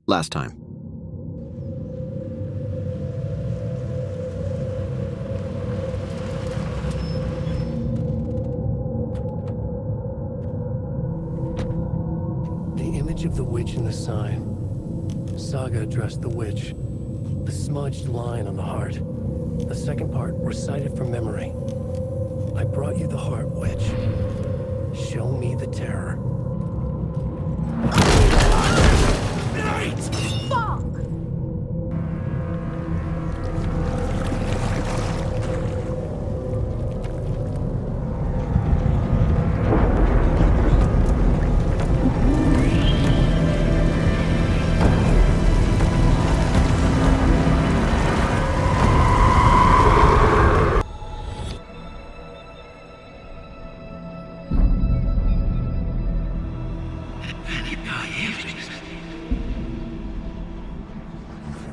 Last time. The image of the witch in the sign. Saga addressed the witch. The smudged line on the heart. The second part recited from memory. I brought you the heart, witch. Show me the terror. Fuck!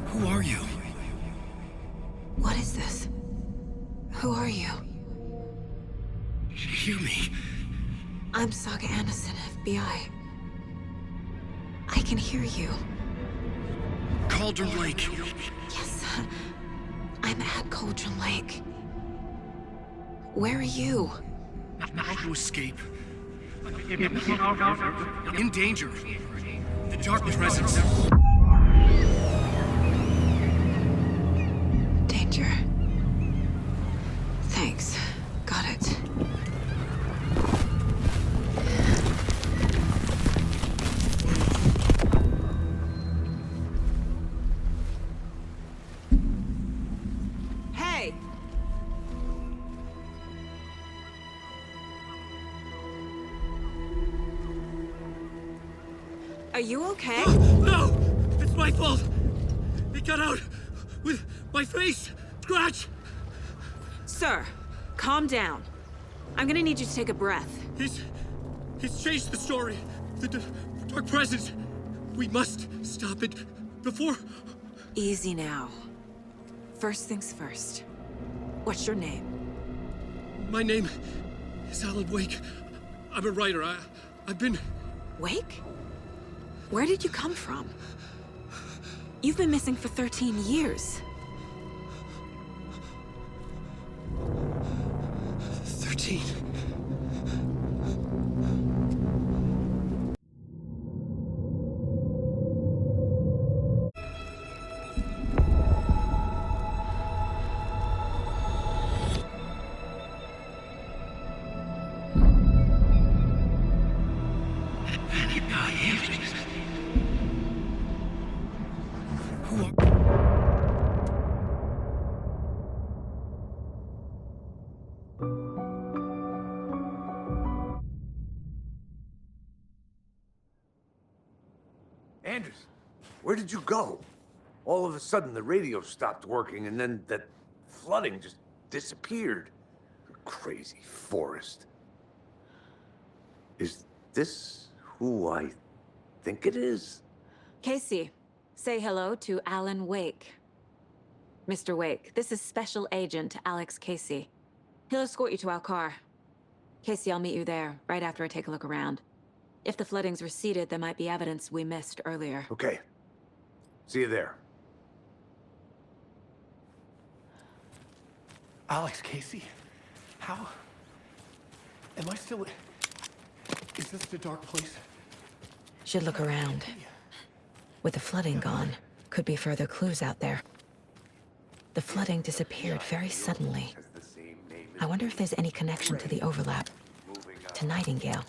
Who are you? What is this? Who are you? Hear me. I'm Saga Anderson, FBI. I can hear you. Cauldron Lake. Yes, I'm at Cauldron Lake. Where are you? How to escape. In danger. The dark presence. Danger. Thanks. Got it. Hey! Are you okay? No! It's my fault! It got out with my face! Scratch! Sir, calm down. I'm gonna need you to take a breath. He's changed the story. The dark presence. We must stop it before... Easy now. First things first. What's your name? My name is Alan Wake. I'm a writer. I've been... Wake? Where did you come from? You've been missing for 13 years. 13. Anders, where did you go? All of a sudden, the radio stopped working, and then that flooding just disappeared. Crazy forest. Is this who I think it is? Casey, say hello to Alan Wake. Mr. Wake, this is Special Agent Alex Casey. He'll escort you to our car. Casey, I'll meet you there, right after I take a look around. If the flooding's receded, there might be evidence we missed earlier. Okay. See you there. Alex Casey? How? Am I still... Is this the dark place? Should look around. With the flooding gone, could be further clues out there. The flooding disappeared very suddenly. I wonder if there's any connection to the overlap. To Nightingale.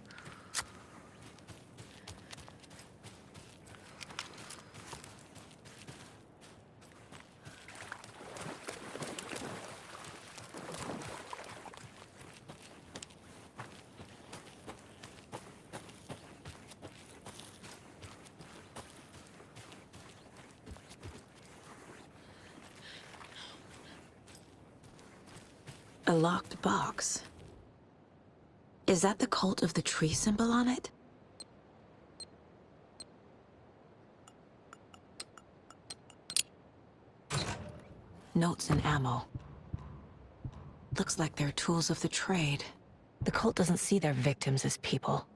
A locked box. Is that the cult of the tree symbol on it? Notes and ammo. Looks like they're tools of the trade. The cult doesn't see their victims as people.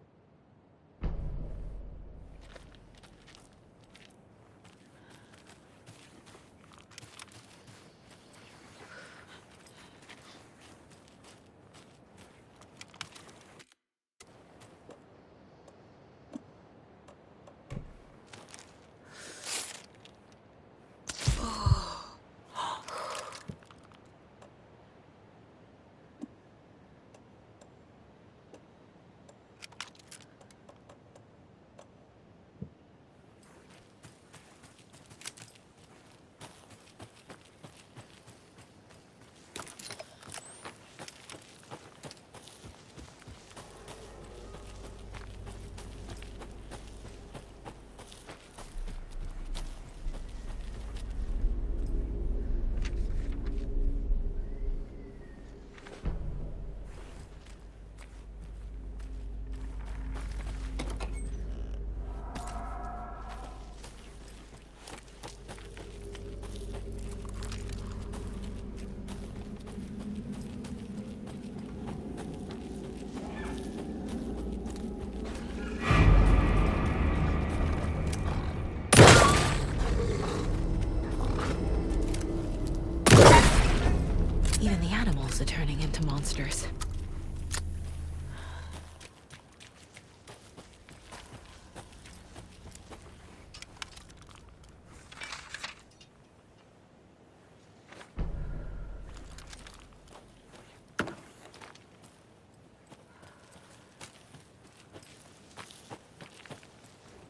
to turning into monsters.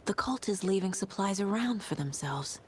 The cult is leaving supplies around for themselves.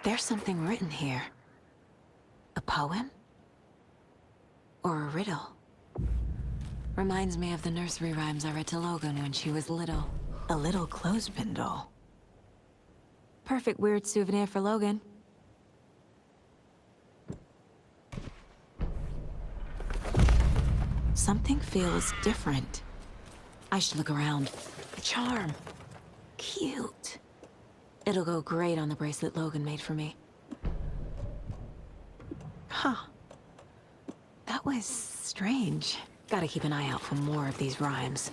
There's something written here. A poem? Or a riddle? Reminds me of the nursery rhymes I read to Logan when she was little. A little clothespin doll. Perfect weird souvenir for Logan. Something feels different. I should look around. A charm. Cute. It'll go great on the bracelet Logan made for me. Huh. That was strange. Gotta keep an eye out for more of these rhymes.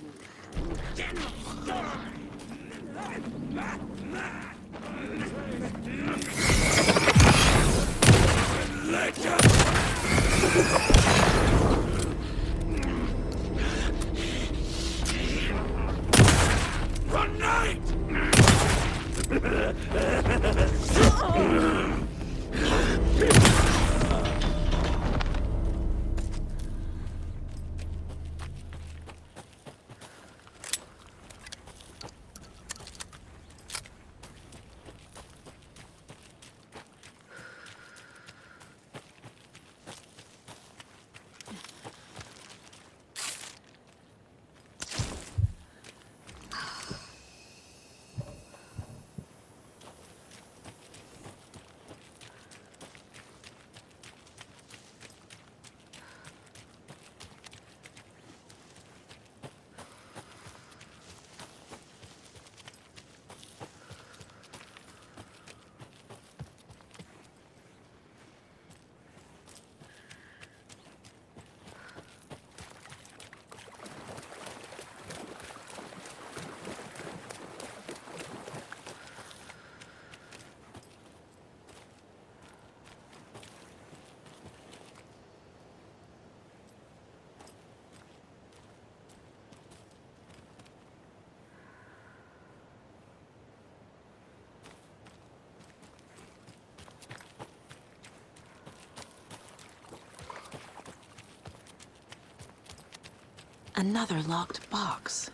Another locked box.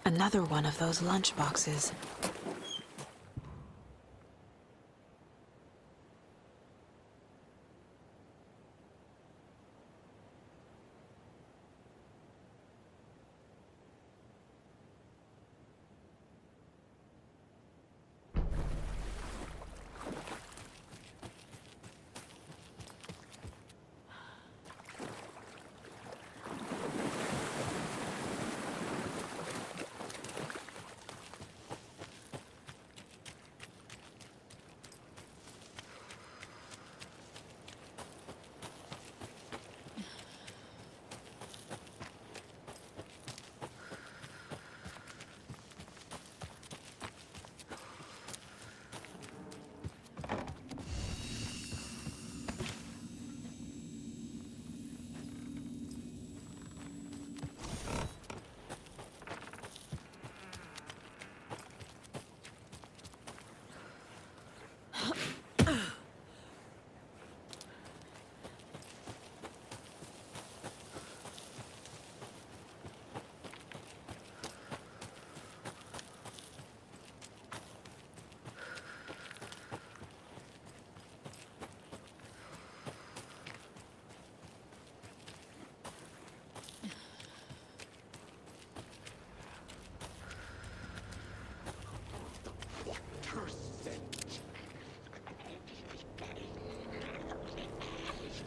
Another one of those lunch boxes.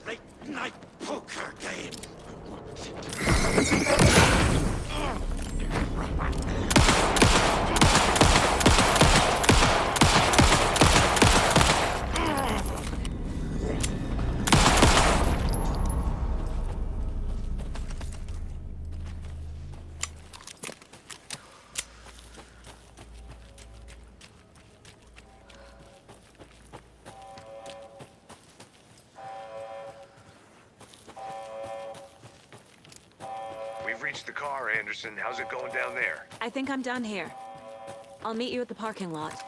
Late night poker game. We've reached the car, Anderson. How's it going down there? I think I'm done here. I'll meet you at the parking lot.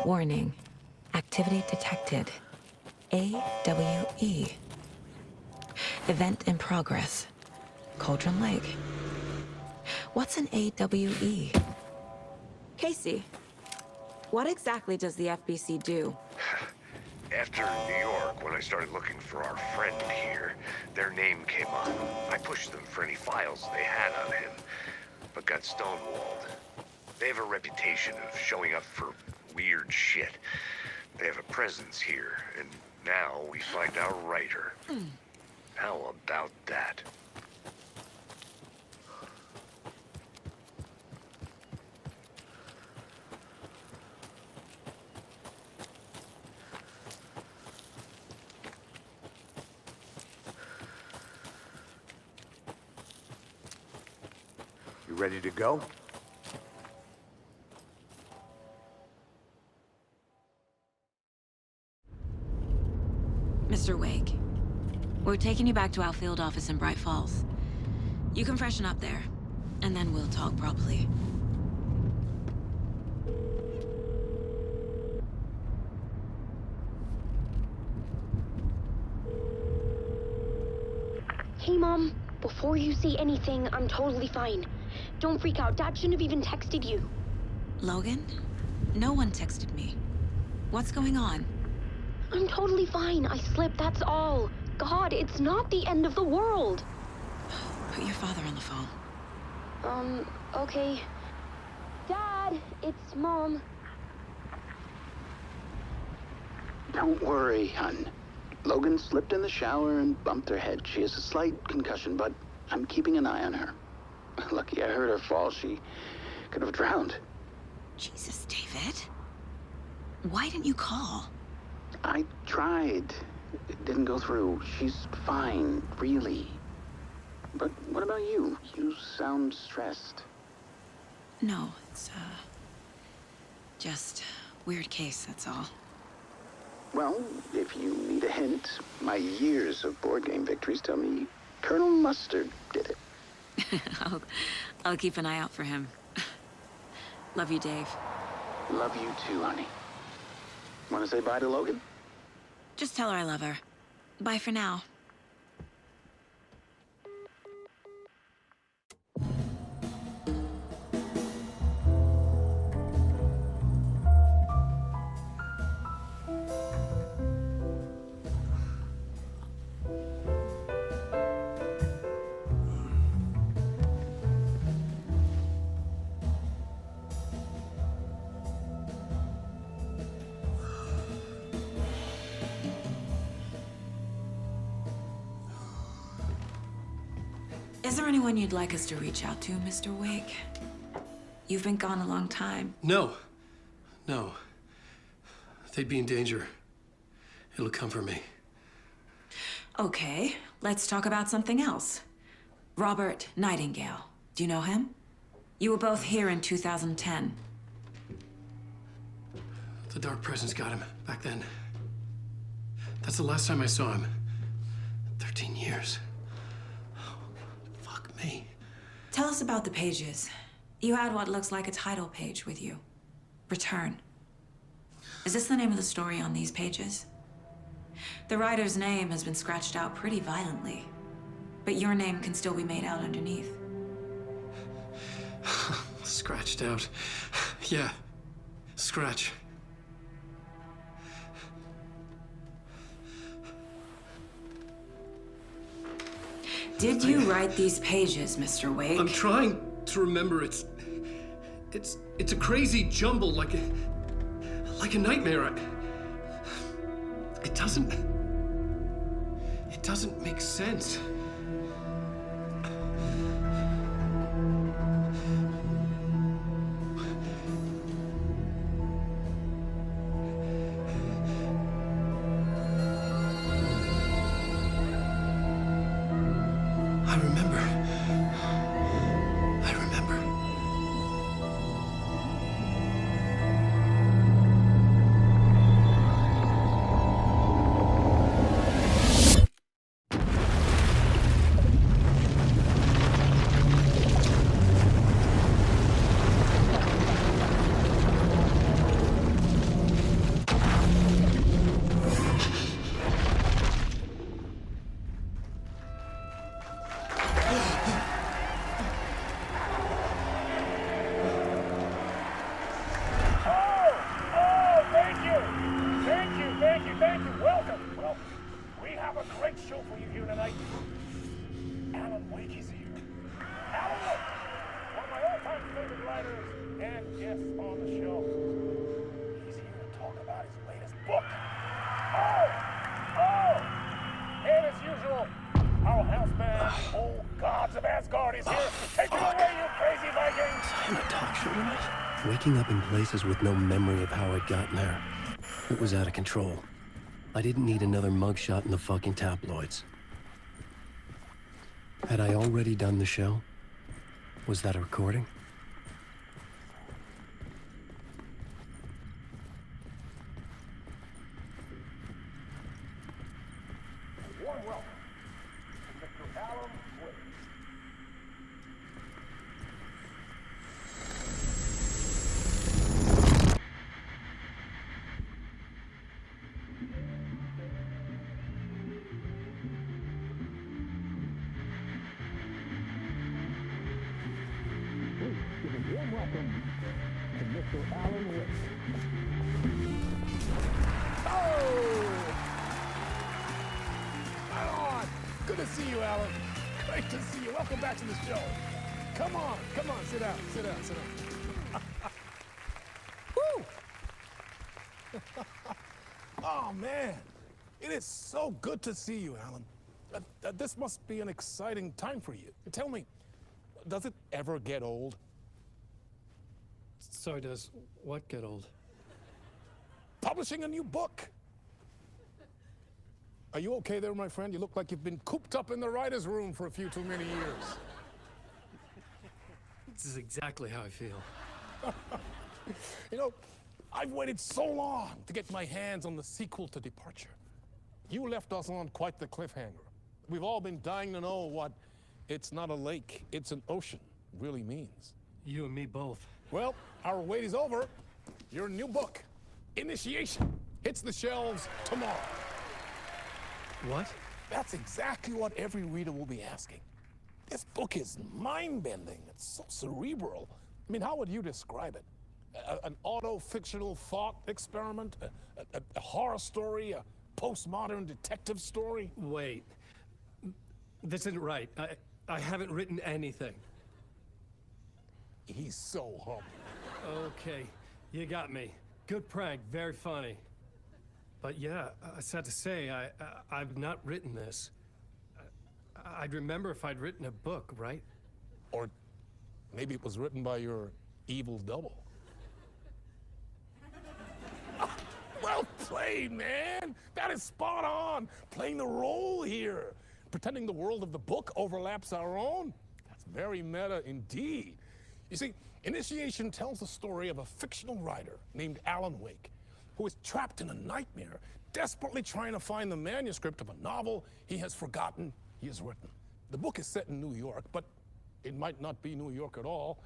Warning. Activity detected. AWE. Event in progress. Cauldron Lake. What's an AWE? Casey, what exactly does the FBC do? After New York, when I started looking for our friend here, their name came up. I pushed them for any files they had on him, but got stonewalled. They have a reputation of showing up for weird shit. They have a presence here, and now we find our writer. How about that? You ready to go? Mr. Wake, we're taking you back to our field office in Bright Falls. You can freshen up there, and then we'll talk properly. Hey, Mom. Before you say anything, I'm totally fine. Don't freak out. Dad shouldn't have even texted you. Logan? No one texted me. What's going on? I'm totally fine. I slipped, that's all. God, it's not the end of the world. Put your father on the phone. Okay. Dad, it's Mom. Don't worry, hon. Logan slipped in the shower and bumped her head. She has a slight concussion, but I'm keeping an eye on her. Lucky I heard her fall. She could have drowned. Jesus, David. Why didn't you call? I tried. It didn't go through. She's fine, really. But what about you? You sound stressed. No, it's, just weird case, that's all. Well, if you need a hint, my years of board game victories tell me Colonel Mustard did it. I'll keep an eye out for him. Love you, Dave. Love you too, honey. Want to say bye to Logan? Just tell her I love her. Bye for now. Is there anyone you'd like us to reach out to, Mr. Wake? You've been gone a long time. No. No. They'd be in danger. It'll come for me. Okay, let's talk about something else. Robert Nightingale. Do you know him? You were both here in 2010. The Dark Presence got him back then. That's the last time I saw him. 13 years. Fuck me. Tell us about the pages. You had what looks like a title page with you. Return. Is this the name of the story on these pages? The writer's name has been scratched out pretty violently, but your name can still be made out underneath. Scratched out. Yeah. Scratch. Did you write these pages, Mr. Wake? I'm trying to remember. It's a crazy jumble, like a nightmare. It doesn't make sense. I remember. Waking up in places with no memory of how I'd gotten there. It was out of control. I didn't need another mugshot in the fucking tabloids. Had I already done the show? Was that a recording? Warm welcome to Mr. Alan Wake. Warm welcome to Mr. Alan Wake. Good to see you, Alan. Great to see you. Welcome back to the show. Come on, sit down. Woo! Oh, man. It is so good to see you, Alan. This must be an exciting time for you. Tell me, does it ever get old? Sorry, does what get old? Publishing a new book. Are you okay there, my friend? You look like you've been cooped up in the writer's room for a few too many years. This is exactly how I feel. You know, I've waited so long to get my hands on the sequel to Departure. You left us on quite the cliffhanger. We've all been dying to know what "it's not a lake, it's an ocean" really means. You and me both. Well, our wait is over. Your new book, Initiation, hits the shelves tomorrow. What? That's exactly what every reader will be asking. This book is mind-bending. It's so cerebral. I mean, how would you describe it? An auto-fictional thought experiment? A horror story? A postmodern detective story? Wait. This isn't right. I haven't written anything. He's so humble. Okay, you got me. Good prank, very funny. But yeah, sad to say, I've not written this. I'd remember if I'd written a book, right? Or maybe it was written by your evil double. Well played, man! That is spot on! Playing the role here. Pretending the world of the book overlaps our own. That's very meta indeed. You see, Initiation tells the story of a fictional writer named Alan Wake, who is trapped in a nightmare, desperately trying to find the manuscript of a novel he has forgotten he has written. The book is set in New York, but it might not be New York at all.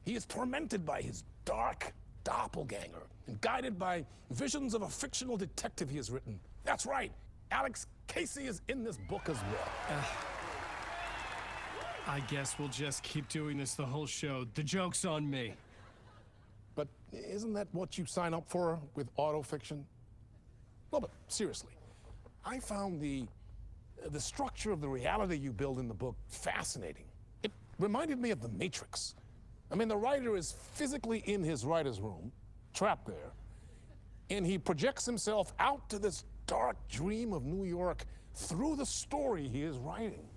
He is tormented by his dark doppelganger and guided by visions of a fictional detective he has written. That's right, Alex Casey is in this book as well. I guess we'll just keep doing this the whole show. The joke's on me. But isn't that what you sign up for with autofiction? No, but seriously, I found the structure of the reality you build in the book fascinating. It reminded me of The Matrix. I mean, the writer is physically in his writer's room, trapped there, and he projects himself out to this dark dream of New York through the story he is writing.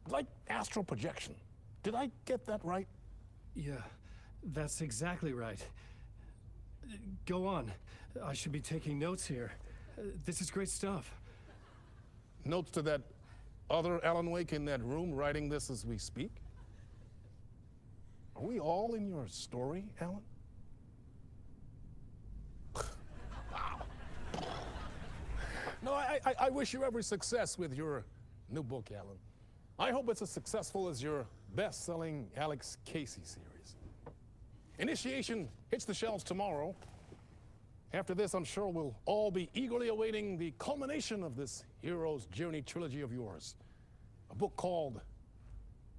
Like astral projection. Did I get that right? Yeah, that's exactly right. Go on. I should be taking notes here. This is great stuff. Notes to that other Alan Wake in that room writing this as we speak? Are we all in your story, Alan? Wow. No, I wish you every success with your new book, Alan. I hope it's as successful as your best-selling Alex Casey series. Initiation hits the shelves tomorrow. After this, I'm sure we'll all be eagerly awaiting the culmination of this hero's journey trilogy of yours. A book called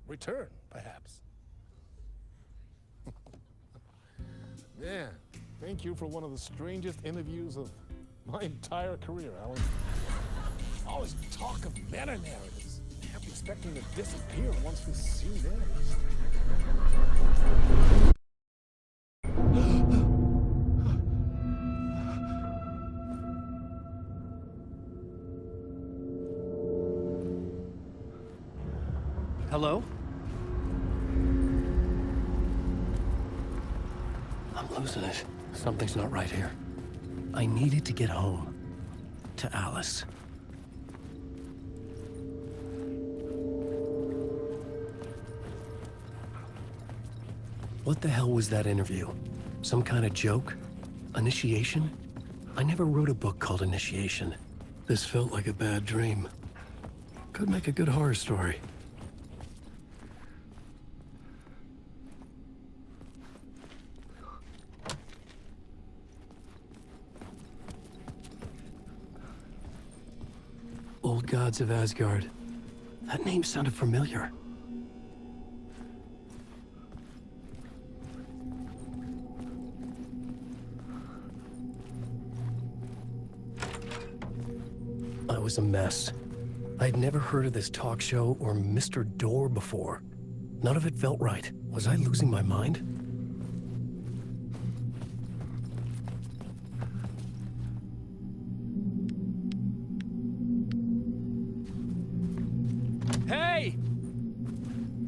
Return, perhaps. Yeah, thank you for one of the strangest interviews of my entire career, Alan. All this talk of meta-narratives. I kept expecting to disappear once this scene ends. Hello? I'm losing it. Something's not right here. I needed to get home. To Alice. What the hell was that interview? Some kind of joke? Initiation? I never wrote a book called Initiation. This felt like a bad dream. Could make a good horror story. Old Gods of Asgard. That name sounded familiar. I was a mess. I'd never heard of this talk show or Mr. Door before. None of it felt right. Was I losing my mind? Hey!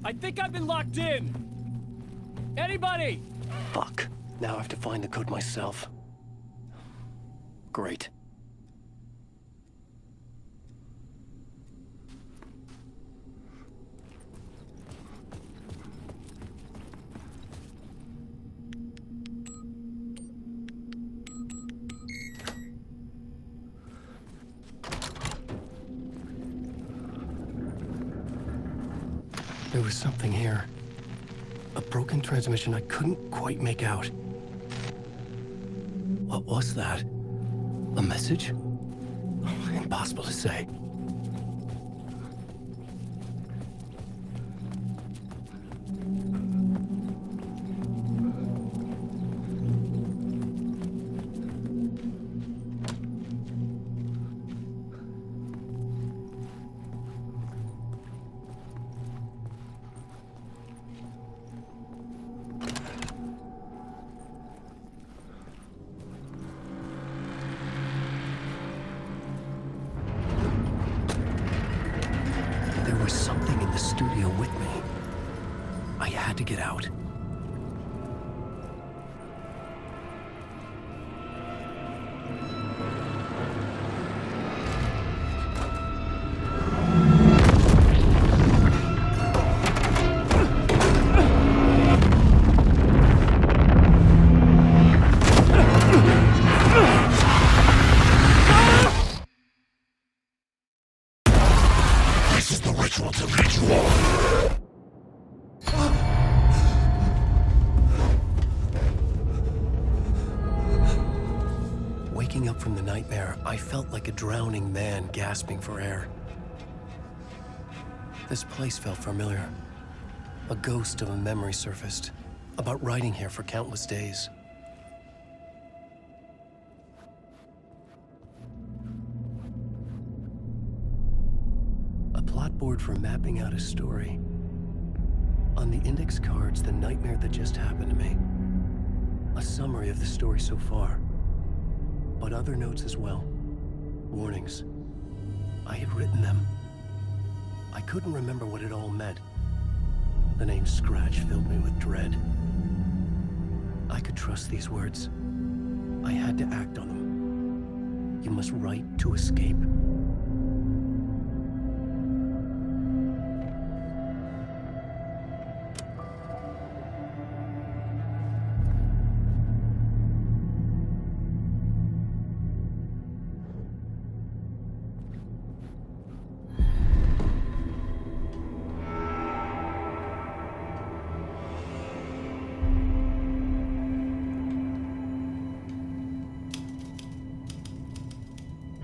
I think I've been locked in! Anybody? Fuck. Now I have to find the code myself. Great. was something here. A broken transmission I couldn't quite make out. What was that? A message? Impossible to say. There was something in the studio with me. I had to get out. Waking up from the nightmare, I felt like a drowning man gasping for air. This place felt familiar. A ghost of a memory surfaced, about riding here for countless days. A plot board for mapping out a story. On the index cards, the nightmare that just happened to me. A summary of the story so far. But other notes as well. Warnings. I had written them. I couldn't remember what it all meant. The name Scratch filled me with dread. I could trust these words. I had to act on them. You must write to escape.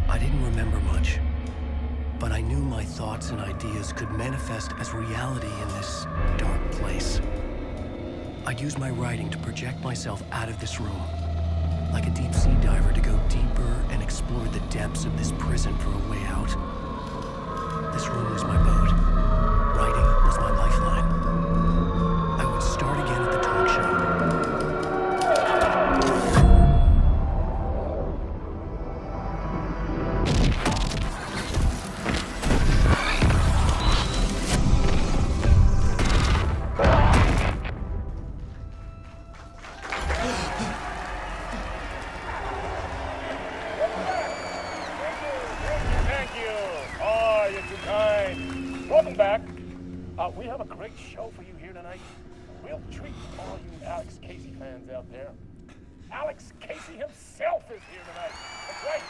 I didn't remember much, but I knew my thoughts and ideas could manifest as reality in this dark place. I'd use my writing to project myself out of this room, like a deep sea diver to go deeper and explore the depths of this prison for a way out. This room was my boat. Writing was my lifeline. I would start again at the talk show. Welcome back. We have a great show for you here tonight. Real treat for all you Alex Casey fans out there. Alex Casey himself is here tonight. That's right.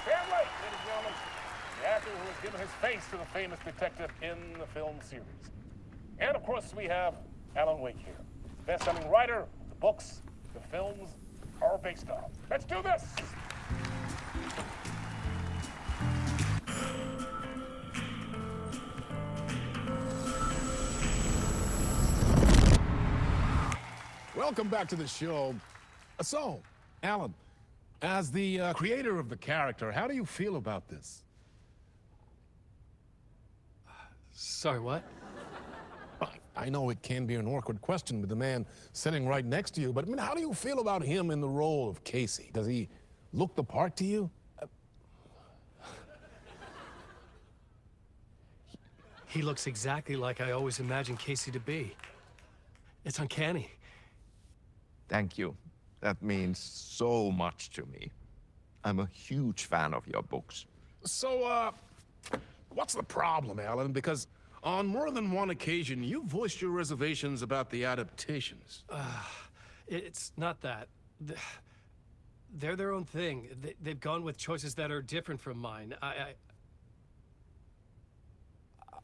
Sam Lake, ladies and gentlemen, the actor who has given his face to the famous detective in the film series. And of course, we have Alan Wake here, best-selling writer of the books the films are based on. Let's do this. Welcome back to the show. So, Alan, as the creator of the character, how do you feel about this? Sorry, what? I know it can be an awkward question with the man sitting right next to you, but I mean, how do you feel about him in the role of Casey? Does he look the part to you? He looks exactly like I always imagined Casey to be. It's uncanny. Thank you. That means so much to me. I'm a huge fan of your books. So, what's the problem, Alan? Because on more than one occasion, you voiced your reservations about the adaptations. It's not that. They're their own thing. They've gone with choices that are different from mine.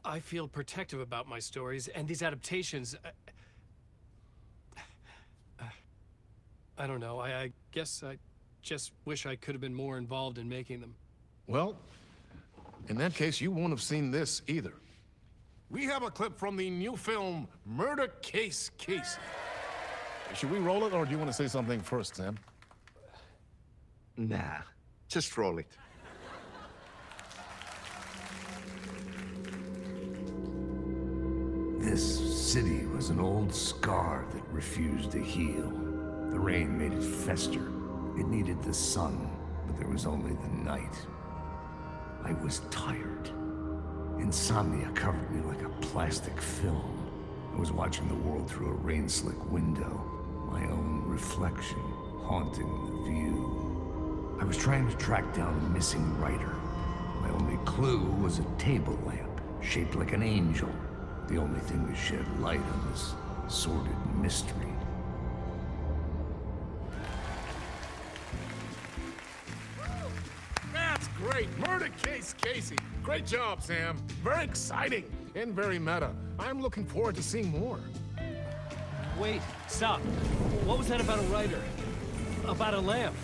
I feel protective about my stories, and these adaptations... I don't know, I guess I just wish I could have been more involved in making them. Well, in that case, you won't have seen this either. We have a clip from the new film, Murder Case Casey. Should we roll it, or do you want to say something first, Sam? Nah, just roll it. This city was an old scar that refused to heal. The rain made it fester. It needed the sun, but there was only the night. I was tired. Insomnia covered me like a plastic film. I was watching the world through a rain-slick window, my own reflection haunting the view. I was trying to track down a missing writer. My only clue was a table lamp, shaped like an angel. The only thing to shed light on this sordid mystery. That's great! Murder Case Casey! Great job, Sam. Very exciting and very meta. I'm looking forward to seeing more. Wait, stop. What was that about a writer? About a lamp?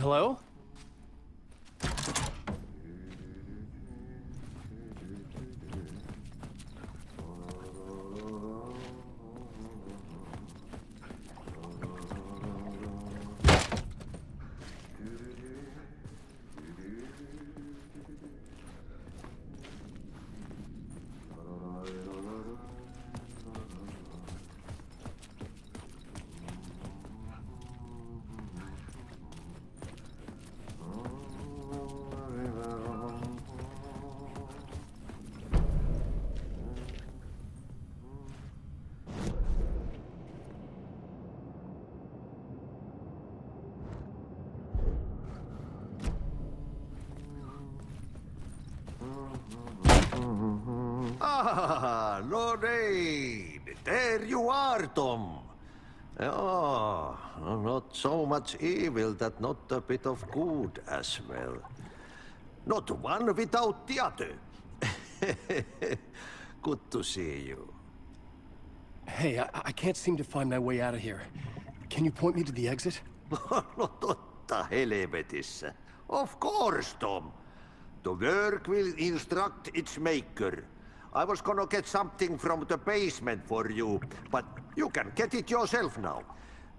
Hello? Ah, Lorraine! There you are, Tom. Oh, not so much evil that not a bit of good as well. Not one without the other. Good to see you. Hey, I can't seem to find my way out of here. Can you point me to the exit? No totta helvetissä. Of course, Tom. The work will instruct its maker. I was gonna get something from the basement for you, but you can get it yourself now.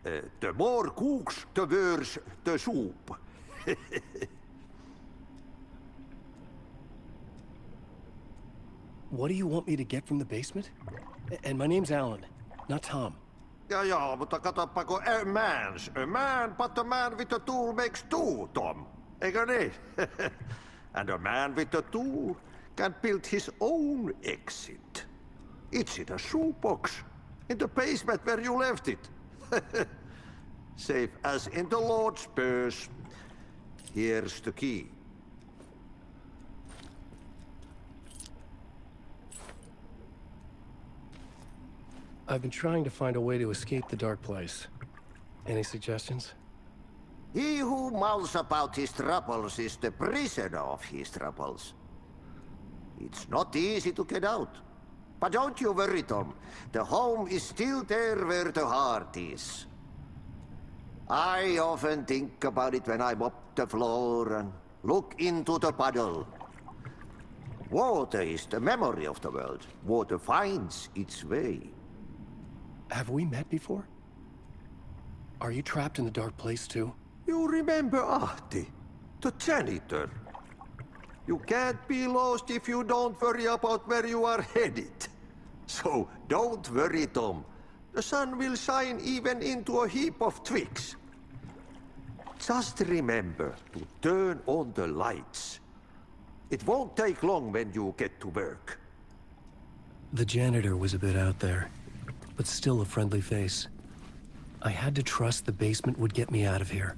De more cooks, de worse de soup. What do you want me to get from the basement? And my name's Alan, not Tom. Ja, mutta katsopako a man, but a man with a tool makes two, Tom. Eikö niin? And a man with a tool can build his own exit. It's in a shoebox, in the basement where you left it. Safe as in the Lord's purse. Here's the key. I've been trying to find a way to escape the dark place. Any suggestions? He who mouths about his troubles is the prisoner of his troubles. It's not easy to get out. But don't you worry, Tom. The home is still there where the heart is. I often think about it when I mop the floor and look into the puddle. Water is the memory of the world. Water finds its way. Have we met before? Are you trapped in the dark place too? You remember Ahti, the janitor. You can't be lost if you don't worry about where you are headed. So don't worry, Tom. The sun will shine even into a heap of twigs. Just remember to turn on the lights. It won't take long when you get to work. The janitor was a bit out there, but still a friendly face. I had to trust the basement would get me out of here.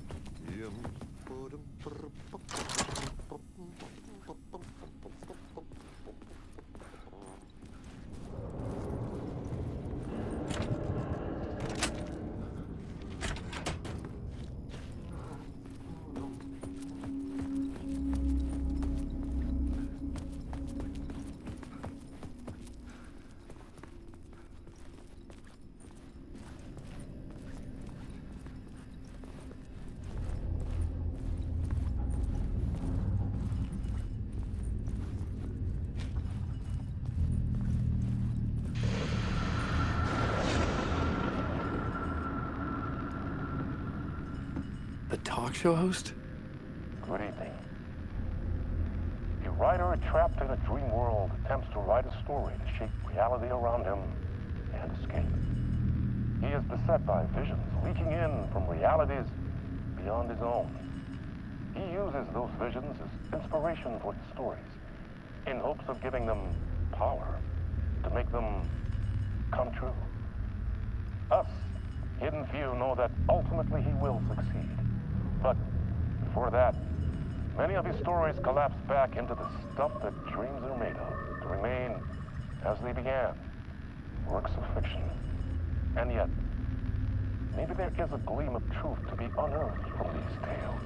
The talk show host? Good evening. A writer trapped in a dream world attempts to write a story to shape reality around him and escape. He is beset by visions leaking in from realities beyond his own. He uses those visions as inspiration for his stories, in hopes of giving them power to make them come true. Us, Hidden Few, know that ultimately he will succeed. But before that, many of his stories collapse back into the stuff that dreams are made of, to remain as they began, works of fiction. And yet, maybe there is a gleam of truth to be unearthed from these tales.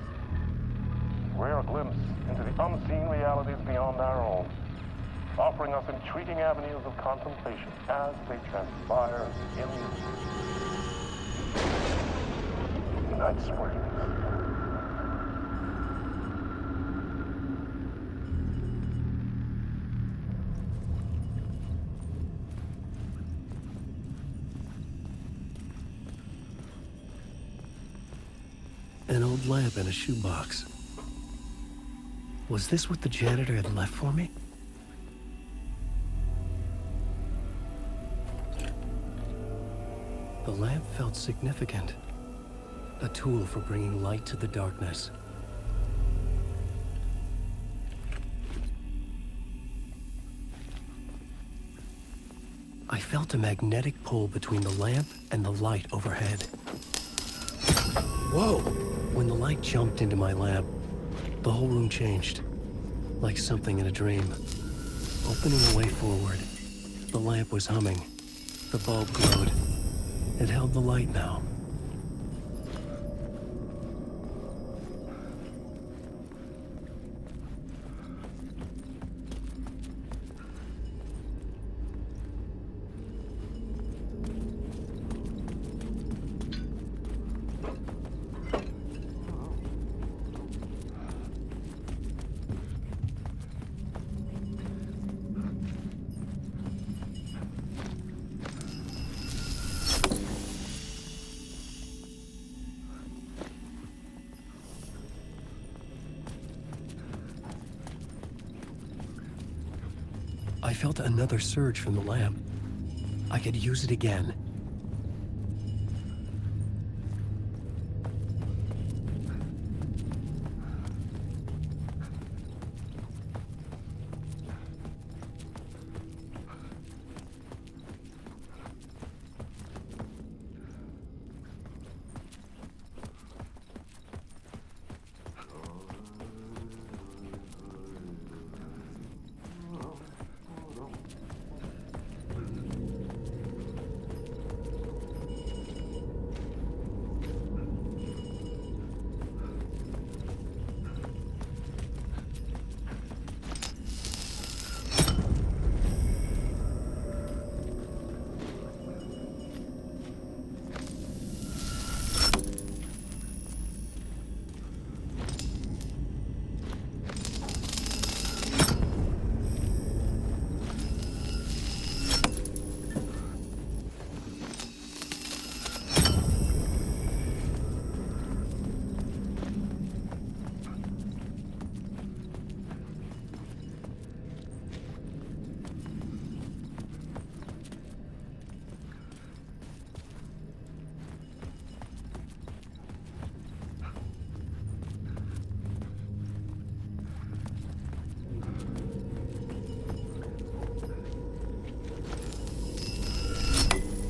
Rare glimpse into the unseen realities beyond our own, offering us intriguing avenues of contemplation as they transpire in Night Springs. An old lamp in a shoebox. Was this what the janitor had left for me? The lamp felt significant. A tool for bringing light to the darkness. I felt a magnetic pull between the lamp and the light overhead. Whoa! When the light jumped into my lamp, the whole room changed, like something in a dream. Opening a way forward, the lamp was humming. The bulb glowed. It held the light now. I felt another surge from the lamp. I could use it again.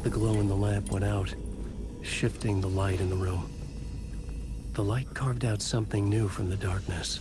The glow in the lamp went out, shifting the light in the room. The light carved out something new from the darkness.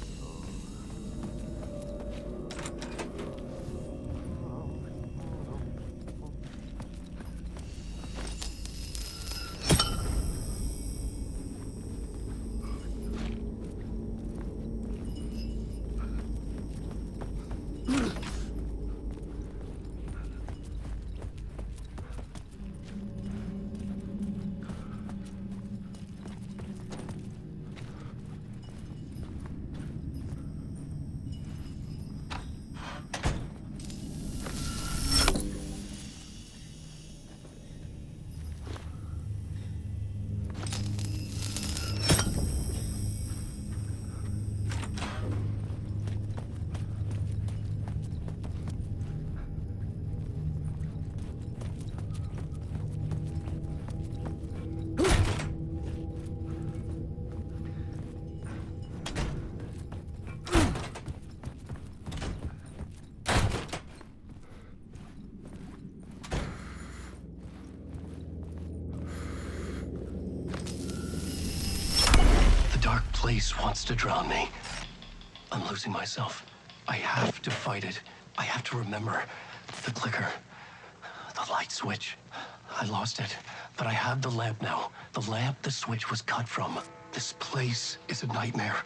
Dark place wants to drown me. I'm losing myself. I have to fight it. I have to remember. The clicker. The light switch. I lost it. But I have the lamp now. The lamp the switch was cut from. This place is a nightmare.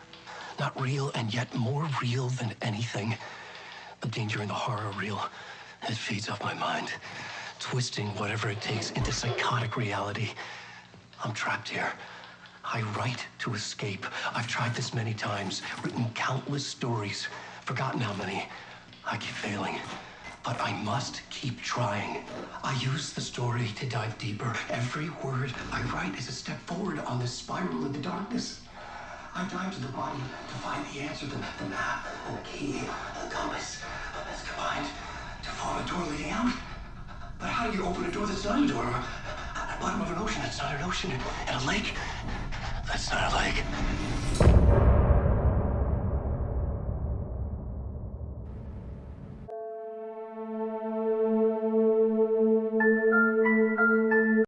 Not real, and yet more real than anything. The danger and the horror are real. It feeds off my mind. Twisting whatever it takes into psychotic reality. I'm trapped here. I write to escape. I've tried this many times, written countless stories, forgotten how many. I keep failing, but I must keep trying. I use the story to dive deeper. Every word I write is a step forward on this spiral in the darkness. I dive to the body to find the answer, the map, and the key, and the compass. It's combined to form a door leading out. But how do you open a door that's not a door? At the bottom of an ocean that's not an ocean, and a lake that's not a lake.